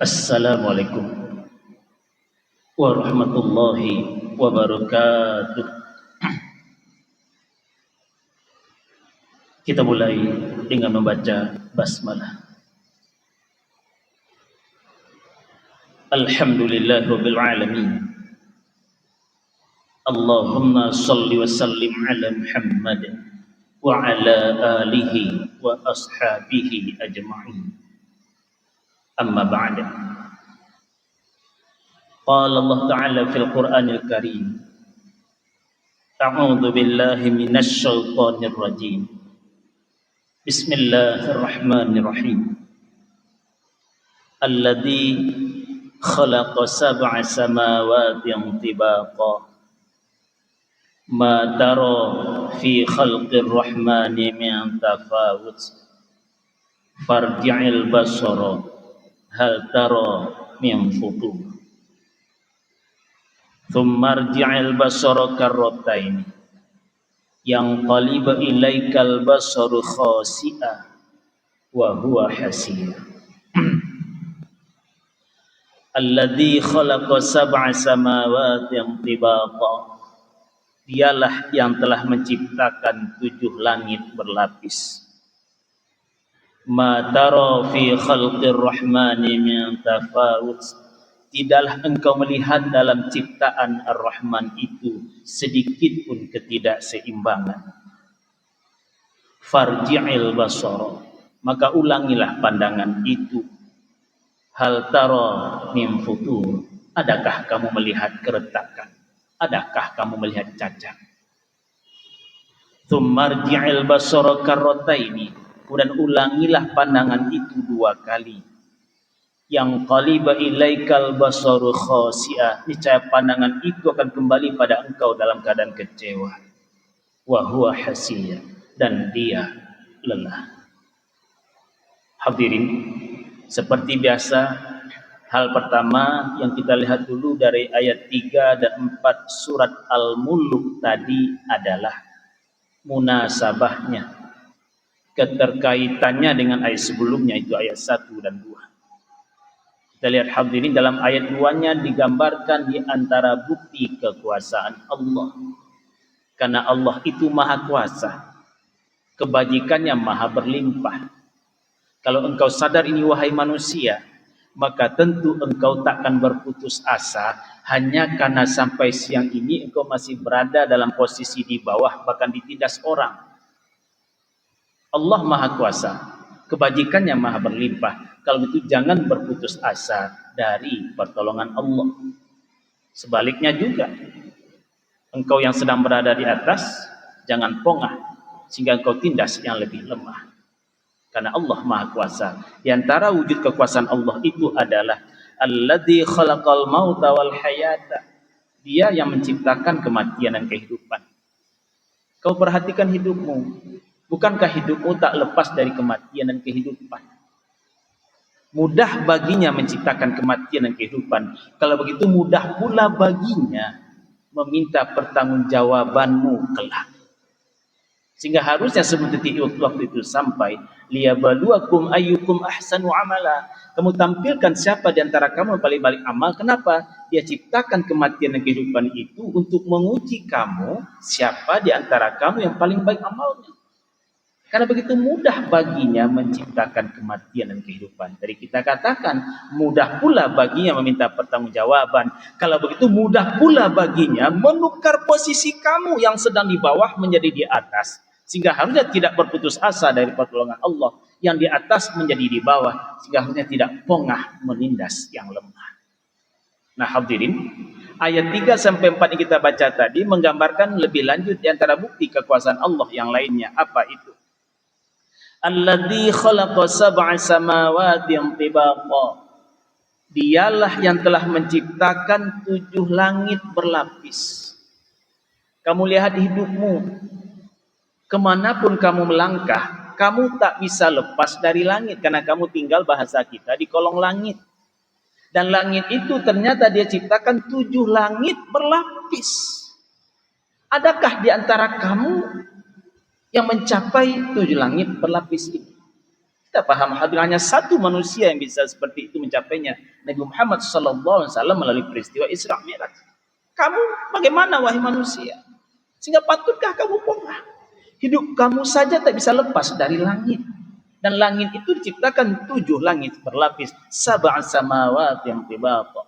Assalamualaikum warahmatullahi wabarakatuh. Kita mulai dengan membaca basmalah. Alhamdulillahirabbil alamin. Allahumma shalli wa sallim ala Muhammad wa ala alihi wa ashabihi ajma'in. Amma ba'da. Qala Allah Ta'ala fil Qur'anil Karim. A'udzu billahi minasy syaithanir rajim. Bismillahirrahmanirrahim. Alladzi khalaqa sab'a samawatin tibaqa. Ma tara fi khalqir rahmani min tafawut. Farji'il basara hal tara min futur. Thumma arji'il basara karratain yang qaliba ilaikal basaru khasi'a wa huwa hasir. Alladzi khalaqa sab'a samawatin tibaqa. Dialah yang telah menciptakan 7 langit berlapis. Ma tara fi khalqir rahmani min tafawut. Tidaklah engkau melihat dalam ciptaan Ar-Rahman itu sedikit pun ketidakseimbangan. Farji'il basara, maka ulangilah pandangan itu. Hal tara min futur, adakah kamu melihat keretakan? Adakah kamu melihat cacat? Tsummarji'il basara karrataini, kemudian ulangilah pandangan itu 2 kali. Yang qaliba ilaikal basaru khasi'ah, niscaya pandangan itu akan kembali pada engkau dalam keadaan kecewa. Wa huwa hasiyah, dan dia lelah. Hadirin, seperti biasa, hal pertama yang kita lihat dulu dari ayat 3 dan 4 surat Al-Mulk tadi adalah munasabahnya, keterkaitannya dengan ayat sebelumnya, itu ayat 1 dan 2. Kita lihat hadirin, dalam ayat 2-nya digambarkan di antara bukti kekuasaan Allah. Karena Allah itu maha kuasa, kebajikannya maha berlimpah. Kalau engkau sadar ini wahai manusia, maka tentu engkau takkan berputus asa hanya karena sampai siang ini engkau masih berada dalam posisi di bawah, bahkan ditindas orang. Allah maha kuasa, kebajikannya maha berlimpah. Kalau itu jangan berputus asa dari pertolongan Allah. Sebaliknya juga, engkau yang sedang berada di atas, jangan pongah sehingga engkau tindas yang lebih lemah. Karena Allah maha kuasa. Di antara wujud kekuasaan Allah itu adalah alladzi khalaqal mauta wal hayata. Dia yang menciptakan kematian dan kehidupan. Kau perhatikan hidupmu. Bukankah hidupmu tak lepas dari kematian dan kehidupan? Mudah baginya menciptakan kematian dan kehidupan. Kalau begitu mudah pula baginya meminta pertanggungjawabanmu kelak. Sehingga harusnya sebelum detik waktu itu sampai, liyabluwakum ayyukum ahsanu amala. Kamu tampilkan siapa di antara kamu yang paling baik amal. Kenapa? Dia ciptakan kematian dan kehidupan itu untuk menguji kamu, siapa di antara kamu yang paling baik amalnya. Karena begitu mudah baginya menciptakan kematian dan kehidupan. Jadi kita katakan mudah pula baginya meminta pertanggungjawaban. Kalau begitu mudah pula baginya menukar posisi kamu yang sedang di bawah menjadi di atas. Sehingga harusnya tidak berputus asa dari pertolongan Allah. Yang di atas menjadi di bawah. Sehingga harusnya tidak pongah menindas yang lemah. Nah hadirin, ayat 3-4 yang kita baca tadi menggambarkan lebih lanjut di antara bukti kekuasaan Allah yang lainnya. Apa itu? Alladzi khalaqa sab'a samawatin tibaqa. Dialah yang telah menciptakan 7 langit berlapis. Kamu lihat hidupmu, kemanapun kamu melangkah, kamu tak bisa lepas dari langit. Karena kamu tinggal bahasa kita di kolong langit. Dan langit itu ternyata dia ciptakan 7 langit berlapis. Adakah di antara kamu yang mencapai 7 langit berlapis ini? Kita paham hanya satu manusia yang bisa seperti itu mencapainya, Nabi Muhammad SAW melalui peristiwa Isra Mi'raj. Kamu bagaimana wahai manusia? Sehingga patutkah kamu pongah? Hidup kamu saja tak bisa lepas dari langit. Dan langit itu diciptakan 7 langit berlapis. Sab'a samawati yang tibaqa.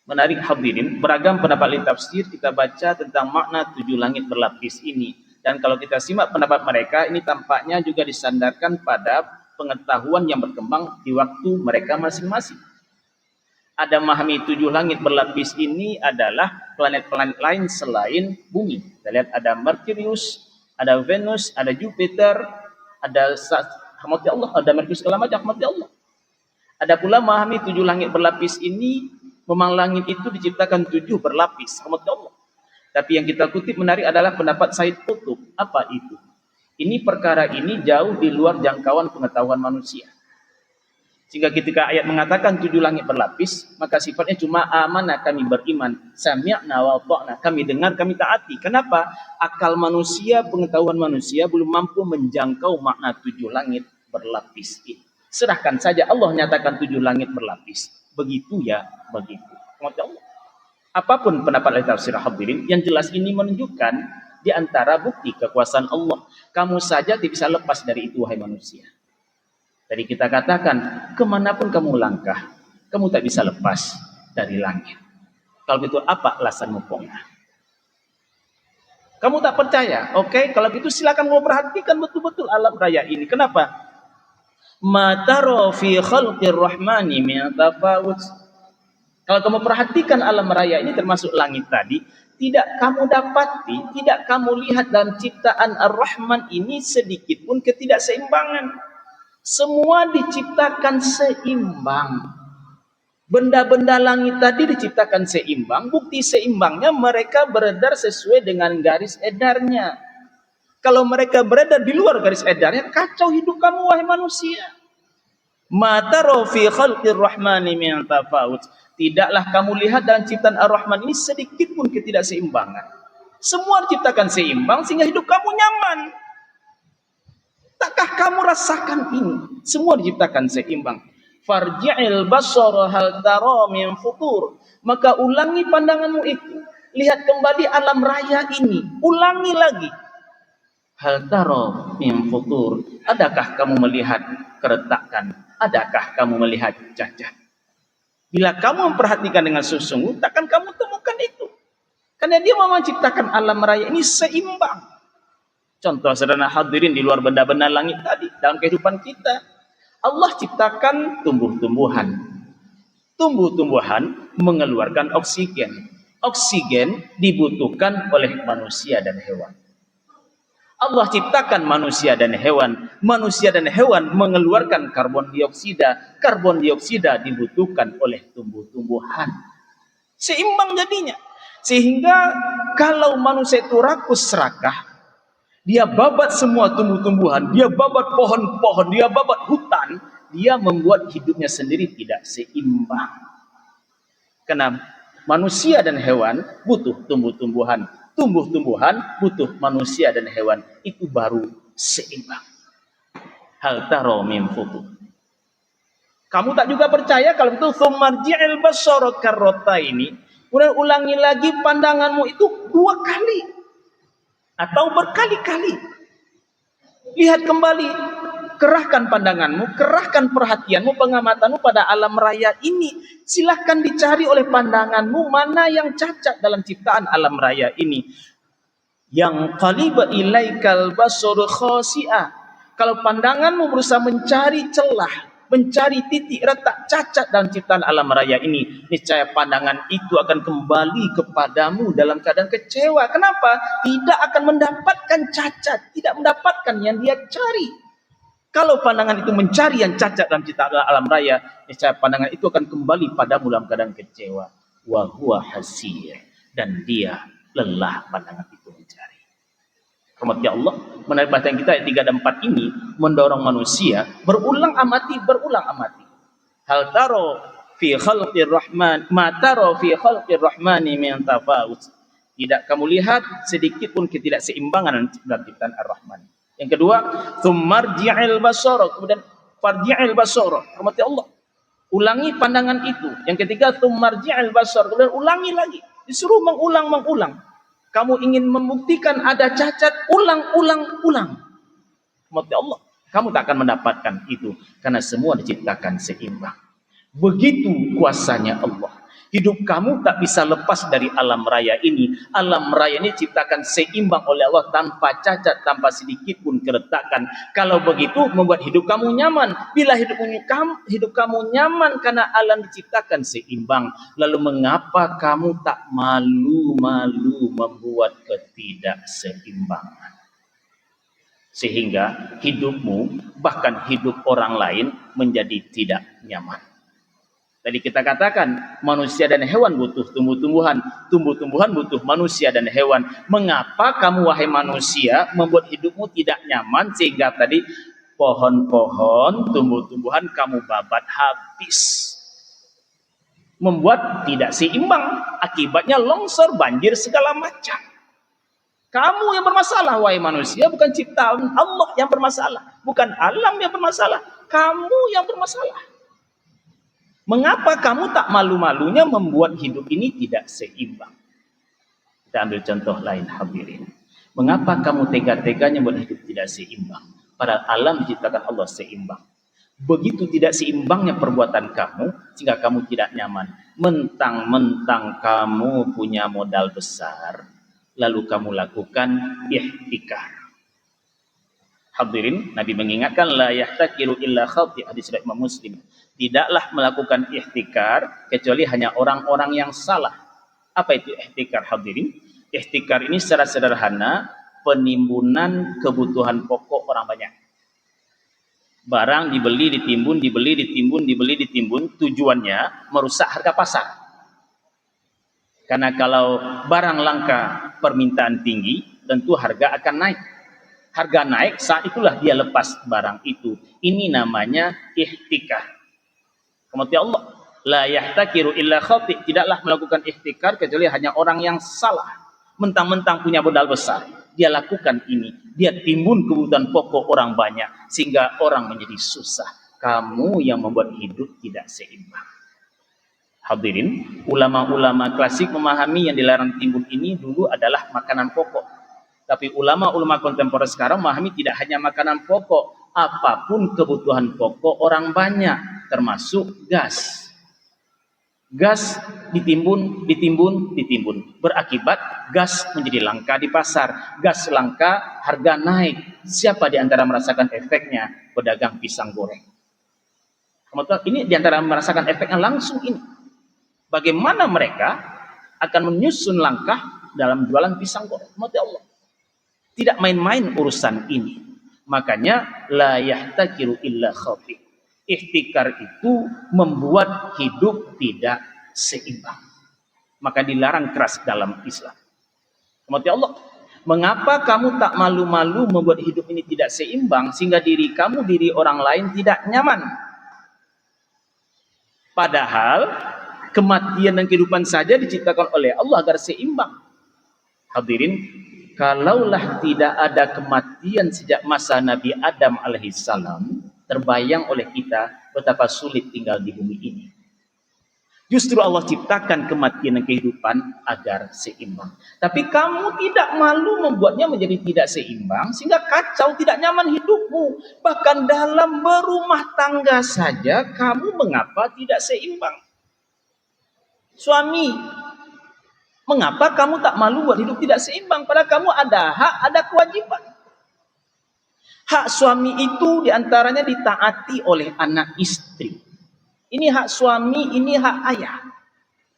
Menarik hadirin, beragam pendapat tafsir kita baca tentang makna 7 langit berlapis ini. Dan kalau kita simak pendapat mereka, ini tampaknya juga disandarkan pada pengetahuan yang berkembang di waktu mereka masing-masing. Ada memahami 7 langit berlapis ini adalah planet-planet lain selain bumi. Kita lihat ada Merkurius, ada Venus, ada Jupiter, ada rahmati Allah, ada Merkurius segala macam rahmati Allah. Ada pula memahami 7 langit berlapis ini, memang langit itu diciptakan 7 berlapis rahmati Allah. Tapi yang kita kutip menarik adalah pendapat Said Qutb. Apa itu? Ini perkara ini jauh di luar jangkauan pengetahuan manusia. Sehingga ketika ayat mengatakan 7 langit berlapis, maka sifatnya cuma amanah, kami beriman, sami'na wa ta'na, kami dengar, kami taati. Kenapa? Akal manusia, pengetahuan manusia belum mampu menjangkau makna 7 langit berlapis ini. Serahkan saja, Allah nyatakan 7 langit berlapis. Begitu ya, begitu. Allah. Apapun pendapat tafsir hadirin, yang jelas ini menunjukkan di antara bukti kekuasaan Allah. Kamu saja tidak bisa lepas dari itu, wahai manusia. Tadi kita katakan, kemanapun kamu langkah, kamu tak bisa lepas dari langit. Kalau begitu, apa alasanmu pongah? Kamu tak percaya? Oke, kalau begitu silakan mau perhatikan betul-betul alam raya ini. Kenapa? Ma tara fi khalqir rahmani min tafawut. Kalau kamu perhatikan alam raya ini termasuk langit tadi, tidak kamu dapati, tidak kamu lihat dalam ciptaan Ar-Rahman ini sedikit pun ketidakseimbangan. Semua diciptakan seimbang. Benda-benda langit tadi diciptakan seimbang. Bukti seimbangnya mereka beredar sesuai dengan garis edarnya. Kalau mereka beredar di luar garis edarnya, kacau hidup kamu, wahai manusia. Ma tara fi khalqir rahmani min tafawut. Tidaklah kamu lihat dalam ciptaan Ar-Rahman ini sedikit pun ketidakseimbangan. Semua diciptakan seimbang sehingga hidup kamu nyaman. Takkah kamu rasakan ini? Semua diciptakan seimbang. Farji'il basara hal tara min futur. Maka ulangi pandanganmu itu. Lihat kembali alam raya ini. Ulangi lagi. Hal tara min futur. Adakah kamu melihat keretakan? Adakah kamu melihat cacat? Bila kamu memperhatikan dengan sungguh, takkan kamu temukan itu. Karena dia memang menciptakan alam raya ini seimbang. Contoh sederhana hadirin di luar benda-benda langit tadi. Dalam kehidupan kita, Allah ciptakan tumbuh-tumbuhan. Tumbuh-tumbuhan mengeluarkan oksigen. Oksigen dibutuhkan oleh manusia dan hewan. Allah ciptakan manusia dan hewan. Manusia dan hewan mengeluarkan karbon dioksida. Karbon dioksida dibutuhkan oleh tumbuh-tumbuhan. Seimbang jadinya. Sehingga kalau manusia itu rakus serakah, dia babat semua tumbuh-tumbuhan, dia babat pohon-pohon, dia babat hutan, dia membuat hidupnya sendiri tidak seimbang. Karena manusia dan hewan butuh tumbuh-tumbuhan. Tumbuh-tumbuhan butuh manusia dan hewan. Itu baru seimbang. Hal taro min futur. Kamu tak juga percaya kalau itu thumarji'il basara karrataini. Kemudian ulangi lagi pandanganmu itu 2 kali. Atau berkali-kali. Lihat kembali. Kerahkan pandanganmu, kerahkan perhatianmu, pengamatanmu pada alam raya ini. Silahkan dicari oleh pandanganmu mana yang cacat dalam ciptaan alam raya ini. Yang qaliba ilaikal basur khasi'ah. Kalau pandanganmu berusaha mencari celah, mencari titik retak cacat dalam ciptaan alam raya ini, niscaya pandangan itu akan kembali kepadamu dalam keadaan kecewa. Kenapa? Tidak akan mendapatkan cacat, tidak mendapatkan yang dia cari. Kalau pandangan itu mencari yang cacat dalam ciptaan alam raya, niscaya pandangan itu akan kembali padamu dalam keadaan kecewa. Wa huwa hasir. Dan dia lelah pandangan itu mencari. Rahmat Allah, menarik perhatian kita ayat 3 dan 4 ini mendorong manusia berulang amati. Hal taro fi khalqir rahman, ma taro fi khalqir rahmani min tafawut. Tidak kamu lihat sedikit pun ketidakseimbangan dalam ciptaan Ar-Rahman. Yang kedua, tsummarji'il basara, kemudian farji'il basara. Rahmati Allah. Ulangi pandangan itu. Yang ketiga, tsummarji'il basar. Kemudian ulangi lagi. Disuruh mengulang. Kamu ingin membuktikan ada cacat, ulang. Rahmati Allah. Kamu tak akan mendapatkan itu. Karena semua diciptakan seimbang. Begitu kuasanya Allah. Hidup kamu tak bisa lepas dari alam raya ini. Alam raya ini diciptakan seimbang oleh Allah tanpa cacat, tanpa sedikit pun keretakan. Kalau begitu membuat hidup kamu nyaman. Bila hidup kamu nyaman karena alam diciptakan seimbang. Lalu mengapa kamu tak malu-malu membuat ketidakseimbangan? Sehingga hidupmu, bahkan hidup orang lain menjadi tidak nyaman. Tadi kita katakan manusia dan hewan butuh tumbuh-tumbuhan, tumbuh-tumbuhan butuh manusia dan hewan. Mengapa kamu wahai manusia membuat hidupmu tidak nyaman sehingga tadi pohon-pohon, tumbuh-tumbuhan kamu babat habis. Membuat tidak seimbang, akibatnya longsor, banjir segala macam. Kamu yang bermasalah wahai manusia, bukan ciptaan Allah yang bermasalah, bukan alam yang bermasalah, kamu yang bermasalah. Mengapa kamu tak malu-malunya membuat hidup ini tidak seimbang? Kita ambil contoh lain, hadirin. Mengapa kamu tega-teganya membuat hidup tidak seimbang? Padahal alam diciptakan Allah seimbang. Begitu tidak seimbangnya perbuatan kamu, sehingga kamu tidak nyaman. Mentang-mentang kamu punya modal besar, lalu kamu lakukan ihtikar. Hadirin, Nabi mengingatkan la yahtakiru illa khati, hadis riwayat Imam Muslim. Tidaklah melakukan ihtikar kecuali hanya orang-orang yang salah. Apa itu ihtikar, hadirin? Ihtikar ini secara sederhana penimbunan kebutuhan pokok orang banyak. Barang dibeli, ditimbun, tujuannya merusak harga pasar. Karena kalau barang langka, permintaan tinggi, tentu harga akan naik. Harga naik, saat itulah dia lepas barang itu. Ini namanya ihtikar. Kemudian Allah, la yahtakiru illa khati, tidaklah melakukan ihtikar kecuali hanya orang yang salah. Mentang-mentang punya modal besar, dia lakukan ini. Dia timbun kebutuhan pokok orang banyak sehingga orang menjadi susah. Kamu yang membuat hidup tidak seimbang. Hadirin, ulama-ulama klasik memahami yang dilarang timbun ini dulu adalah makanan pokok. Tapi ulama-ulama kontemporer sekarang memahami tidak hanya makanan pokok, apapun kebutuhan pokok orang banyak, termasuk gas. Gas ditimbun. Berakibat gas menjadi langka di pasar. Gas langka, harga naik. Siapa di antara merasakan efeknya? Pedagang pisang goreng. Ini di antara merasakan efeknya langsung ini. Bagaimana mereka akan menyusun langkah dalam jualan pisang goreng? Mati Allah. Tidak main-main urusan ini. Makanya la yahtakiru illa khati. Ihtikar itu membuat hidup tidak seimbang. Maka dilarang keras dalam Islam. Mati Allah. Mengapa kamu tak malu-malu membuat hidup ini tidak seimbang sehingga diri kamu, diri orang lain tidak nyaman? Padahal kematian dan kehidupan saja diciptakan oleh Allah agar seimbang. Hadirin, kalaulah tidak ada kematian sejak masa Nabi Adam alaihissalam, terbayang oleh kita betapa sulit tinggal di bumi ini. Justru Allah ciptakan kematian dan kehidupan agar seimbang. Tapi kamu tidak malu membuatnya menjadi tidak seimbang sehingga kacau, tidak nyaman hidupmu. Bahkan dalam berumah tangga saja kamu mengapa tidak seimbang? Suami, mengapa kamu tak malu buat hidup tidak seimbang? Padahal kamu ada hak, ada kewajiban. Hak suami itu diantaranya ditaati oleh anak istri. Ini hak suami, ini hak ayah.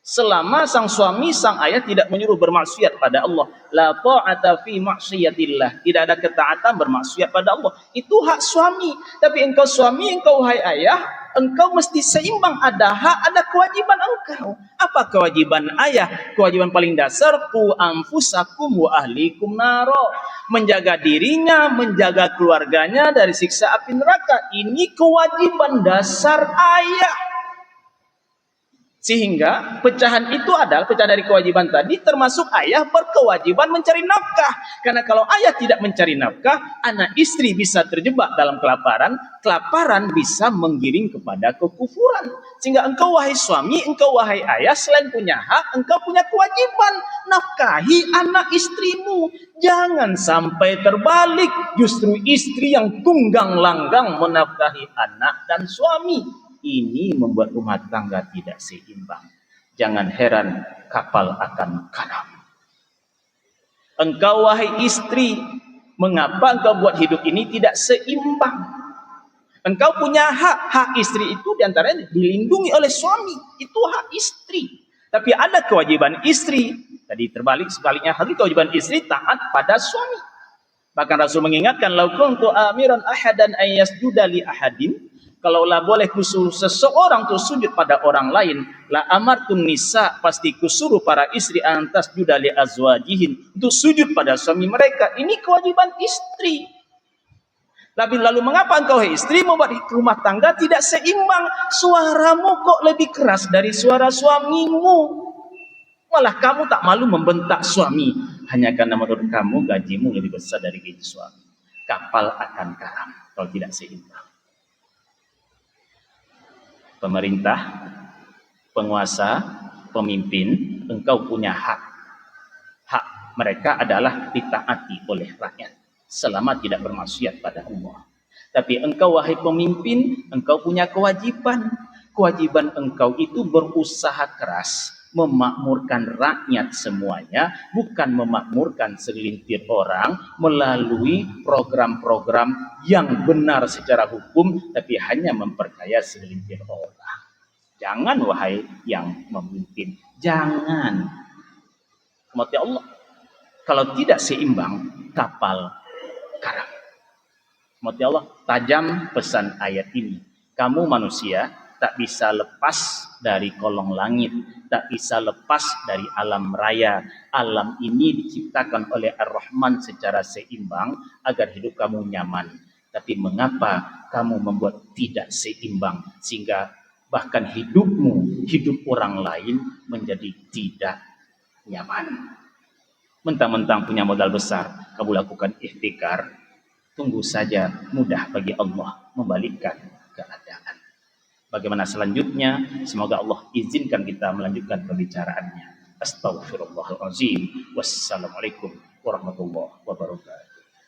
Selama sang suami, sang ayah tidak menyuruh bermaksiat pada Allah. La ta'ata fi maksiatillah. Tidak ada ketaatan bermaksiat pada Allah. Itu hak suami. Tapi engkau suami, engkau hai ayah, engkau mesti seimbang. Ada hak, ada kewajiban engkau. Apa kewajiban ayah? Kewajiban paling dasar, qu anfusakum wa ahlikum naro. Menjaga dirinya, menjaga keluarganya dari siksa api neraka. Ini kewajiban dasar ayah. Sehingga pecahan itu adalah pecahan dari kewajiban tadi, termasuk ayah berkewajiban mencari nafkah. Karena kalau ayah tidak mencari nafkah, anak istri bisa terjebak dalam kelaparan. Kelaparan bisa menggiring kepada kekufuran. Sehingga engkau wahai suami, engkau wahai ayah, selain punya hak, engkau punya kewajiban nafkahi anak istrimu. Jangan sampai terbalik, justru istri yang tunggang langgang menafkahi anak dan suami. Ini membuat rumah tangga tidak seimbang. Jangan heran kapal akan karam. Engkau wahai istri, mengapa engkau buat hidup ini tidak seimbang? Engkau punya hak. Hak istri itu diantaranya dilindungi oleh suami. Itu hak istri. Tapi ada kewajiban istri. Tadi terbalik, sebaliknya hal kewajiban istri taat pada suami. Bahkan Rasul mengingatkan, "Lau kuntu amiran ahadan ay yasjuda li ahadin." Kalaulah boleh kusuruh seseorang untuk sujud pada orang lain, la amartun nisa, pasti kusuruh para istri antas judali azwajihin, untuk sujud pada suami mereka. Ini kewajiban istri. Lalu mengapa engkau istri membuat rumah tangga tidak seimbang? Suaramu kok lebih keras dari suara suamimu? Malah kamu tak malu membentak suami hanya karena menurut kamu gajimu lebih besar dari gaji suami. Kapal akan karam kalau tidak seimbang. Pemerintah, penguasa, pemimpin, engkau punya hak. Hak mereka adalah ditaati oleh rakyat selama tidak bermaksiat pada Allah. Tapi engkau wahai pemimpin, engkau punya kewajiban. Kewajiban engkau itu berusaha keras memakmurkan rakyat semuanya, bukan memakmurkan segelintir orang melalui program-program yang benar secara hukum, tapi hanya memperkaya segelintir orang. Jangan wahai yang memimpin, jangan. Mati Allah, kalau tidak seimbang, kapal karam. Mati Allah, tajam pesan ayat ini. Kamu manusia tak bisa lepas dari kolong langit, tak bisa lepas dari alam raya. Alam ini diciptakan oleh Ar-Rahman secara seimbang agar hidup kamu nyaman. Tapi mengapa kamu membuat tidak seimbang sehingga bahkan hidupmu, hidup orang lain menjadi tidak nyaman? Mentang-mentang punya modal besar, kamu lakukan ihtikar, tunggu saja, mudah bagi Allah membalikkan keadaan. Bagaimana selanjutnya? Semoga Allah izinkan kita melanjutkan pembicaraannya. Astaghfirullahaladzim. Wassalamualaikum warahmatullahi wabarakatuh.